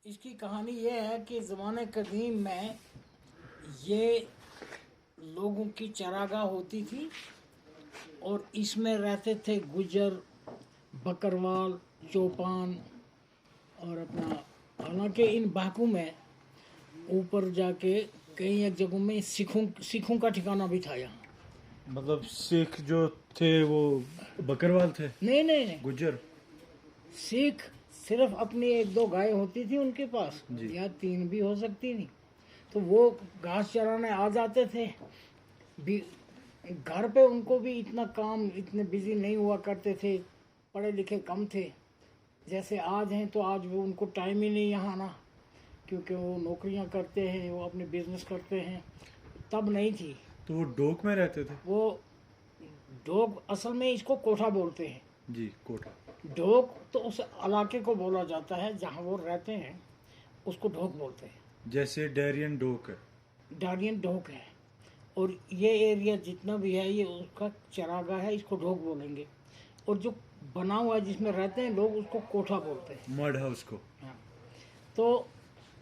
इसकी कहानी ये है कि ज़माने कदीम में ये लोगों की चरागाह होती थी और इसमें रहते थे गुजर, बकरवाल, चौपान और अपना। हालांकि इन बाकू में ऊपर जाके कई एक जगहों में सिखों का ठिकाना भी था यहाँ। मतलब सिख जो थे वो बकरवाल थे, नहीं नहीं नहीं, गुजर। सिख सिर्फ अपनी एक दो गाय होती थी उनके पास, जी। या तीन भी हो सकती थी, तो वो घास चराने आ जाते थे भी। घर पे उनको भी इतना काम, इतने बिजी नहीं हुआ करते थे, पढ़े लिखे कम थे जैसे आज हैं। तो आज वो उनको टाइम ही नहीं यहाँ आना, क्योंकि वो नौकरियाँ करते हैं, वो अपने बिजनेस करते हैं। तब नहीं थी। तो वो डोक में रहते थे। वो डोग, असल में इसको कोठा बोलते हैं। जी, कोठा। ढोक तो उस इलाके को बोला जाता है जहाँ वो रहते हैं, उसको ढोक बोलते हैं। जैसे डेरियन डोक है। डारियन ढोक है, और ये एरिया जितना भी है ये उसका चरागाह है, इसको ढोक बोलेंगे। और जो बना हुआ है जिसमें रहते हैं लोग, उसको कोठा बोलते हैं। मड हाउस को। हाँ, तो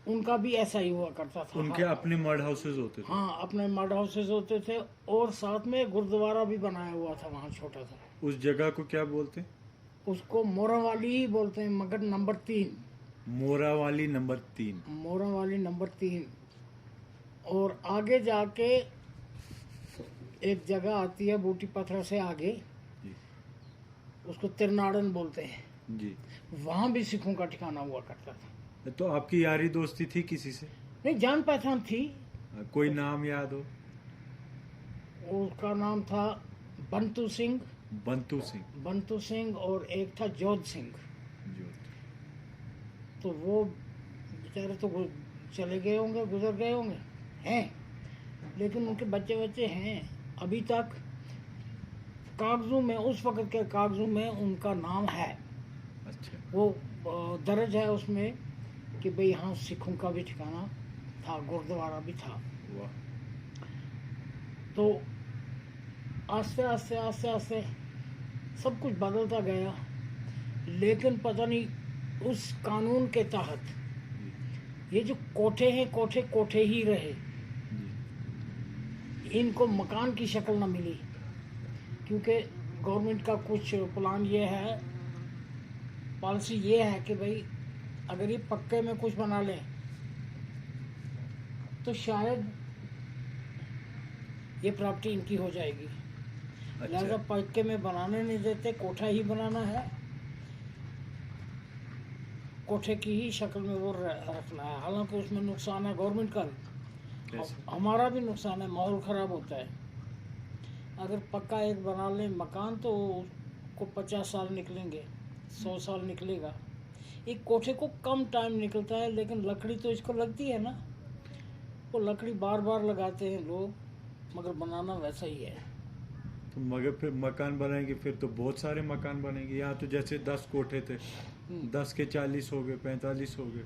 उनका भी ऐसा ही हुआ करता था। उनके हाँ, अपने मड हाउसेस होते थे। हाँ, अपने मड हाउसेज होते थे, और साथ में गुरुद्वारा भी बनाया हुआ था वहाँ छोटा सा। उस जगह को क्या बोलते? उसको मोरावाली ही बोलते हैं, मगर नंबर 3। मोरावाली नंबर 3। मोरावाली नंबर 3। और आगे जाके एक जगह आती है बूटी पत्थर से आगे, जी। उसको तिरनाड़न बोलते हैं। जी। वहाँ भी सिखों का ठिकाना हुआ करता था। तो आपकी यारी दोस्ती थी किसी से? नहीं, जान पहचान थी। कोई नाम याद हो? उसका नाम था बंतू सिंह। बंतू सिंह। बंतू सिंह, और एक था जोध सिंह। जो तो वो बेचारे तो चले गए होंगे, गुजर गए होंगे, हैं, लेकिन उनके बच्चे बच्चे हैं अभी तक। कागजों में, उस वक्त के कागजों में उनका नाम है। अच्छा। वो दर्ज है उसमें कि भाई यहाँ सिखों का भी ठिकाना था, गुरुद्वारा भी था। वाह। तो आस्ते आस्ते आस्ते आस्ते सब कुछ बदलता गया, लेकिन पता नहीं उस कानून के तहत ये जो कोठे हैं, कोठे कोठे ही रहे। जी। इनको मकान की शक्ल न मिली, क्योंकि गवर्नमेंट का कुछ प्लान ये है, पॉलिसी ये है कि भाई अगर ये पक्के में कुछ बना लें तो शायद ये प्रॉपर्टी इनकी हो जाएगी। लिहाजा पक्के में बनाने नहीं देते, कोठा ही बनाना है, कोठे की ही शक्ल में वो रखना है। हालांकि उसमें नुकसान है गवर्नमेंट का भी, हमारा भी नुकसान है, माहौल ख़राब होता है। अगर पक्का एक बना लें मकान तो उसको 50 साल निकलेंगे, 100 साल निकलेगा। एक कोठे को कम टाइम निकलता है, लेकिन लकड़ी तो इसको लगती है ना, वो लकड़ी बार बार लगाते हैं लोग, मगर बनाना वैसा ही है। तो मगर फिर मकान बनाएंगे, फिर तो बहुत सारे मकान बनेंगे। यहाँ तो जैसे 10 कोठे थे, 10 के 40 हो गए, 45 हो गए।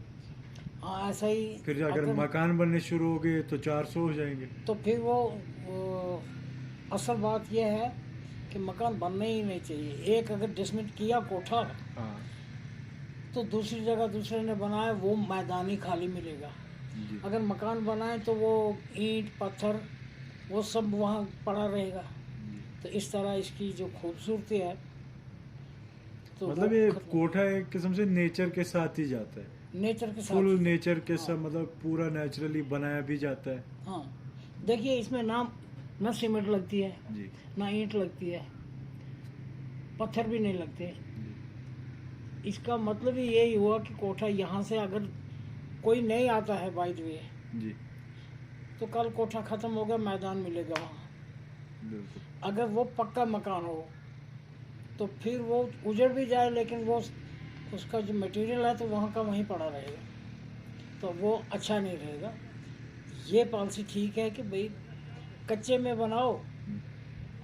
हाँ, ऐसा ही। फिर अगर मकान बनने शुरू हो गए तो 400 हो जाएंगे। तो फिर वो असल बात यह है कि मकान बनने ही नहीं चाहिए। एक अगर डिसमिट किया कोठा, हाँ। तो दूसरी जगह दूसरे ने बनाया, वो मैदानी खाली मिलेगा। जी। अगर मकान बनाए तो वो ईंट पत्थर वो सब वहाँ पड़ा रहेगा। तो इस तरह इसकी जो खूबसूरती है, तो मतलब ये कोठा एक किस्म से नेचर के साथ ही जाता है, नेचर के साथ, फुल नेचर के हाँ। साथ, मतलब पूरा नेचुरली बनाया भी जाता है। हाँ, देखिए इसमें ना सीमेंट लगती है, जी। ना ईंट लगती है, पत्थर भी नहीं लगते। इसका मतलब ही यही हुआ कि कोठा यहाँ से अगर कोई नहीं आता है बाय द वे, जी। तो कल कोठा खत्म हो गया, मैदान मिलेगा वहाँ। बिल्कुल। अगर वो पक्का मकान हो तो फिर वो उजड़ भी जाए, लेकिन वो उसका जो मटेरियल है तो वहाँ का वहीं पड़ा रहेगा, तो वो अच्छा नहीं रहेगा। ये पॉलिसी ठीक है कि भाई कच्चे में बनाओ,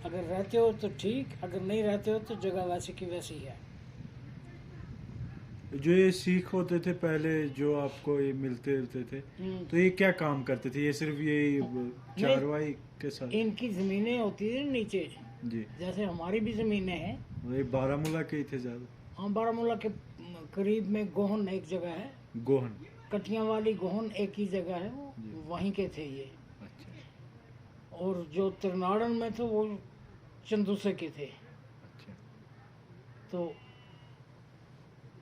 अगर रहते हो तो ठीक, अगर नहीं रहते हो तो जगह वैसे की वैसी है। जो ये सिख होते थे पहले, जो आपको ये मिलते थे, तो ये क्या काम करते थे? ये सिर्फ ये चारवाई के साथ? इनकी जमीनें होती थी नीचे, जी। जैसे हमारी भी जमीनें हैं। ये बारामूला के ही थे ज्यादा? हाँ, बारामूला के करीब में गोहन एक जगह है। गोहन। कटिया वाली गोहन एक ही जगह है, वो जी। वहीं के थे ये। अच्छा और जो तिरनाड़न में थे वो चंदूसे के थे। अच्छा। तो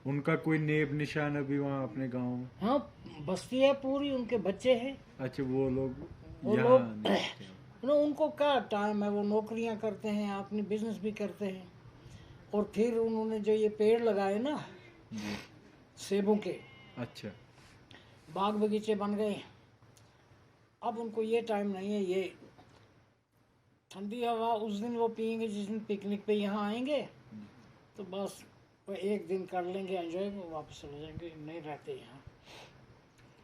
उनका कोई नेब निशान अभी वहाँ अपने गांव में? हाँ, बस्ती है पूरी, उनके बच्चे हैं। अच्छा, वो लोग वो यहाँ लोग नहीं रहते। उनको क्या टाइम है, वो नौकरियां करते हैं, अपनी बिजनेस भी करते हैं। और फिर उन्होंने जो ये पेड़ लगाए ना जी। सेबों के, अच्छा बाग बगीचे बन गए। अब उनको ये टाइम नहीं है, ये ठंडी हवा उस दिन वो पियेंगे जिस दिन पिकनिक पे यहाँ आएंगे। तो बस वो एक दिन कर लेंगे एंजॉय, वापस चले जाएंगे, नहीं रहते यहाँ।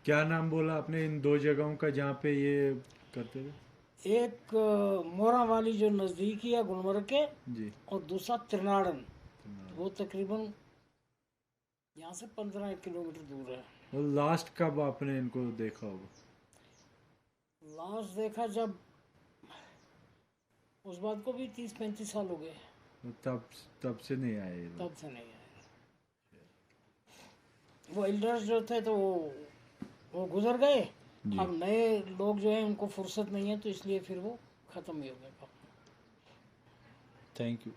क्या नाम बोला आपने इन दो जगहों का जहाँ पे ये करते थे? एक मोरा वाली जो नज़दीकी है गुलमर्ग के, जी। और दूसरा त्रिनाड़न, वो तकरीबन यहाँ से 15 किलोमीटर दूर है। और लास्ट कब आपने इनको देखा होगा? लास्ट देखा जब, उस बात को भी 30-35 साल हो गए, तब तब से नहीं आए ये लोग? तब से नहीं आए। वो एल्डर्स जो थे तो वो गुजर गए। जी। अब नए लोग जो हैं उनको फुर्सत नहीं है, तो इसलिए फिर वो ख़त्म ही हो गए। Thank you.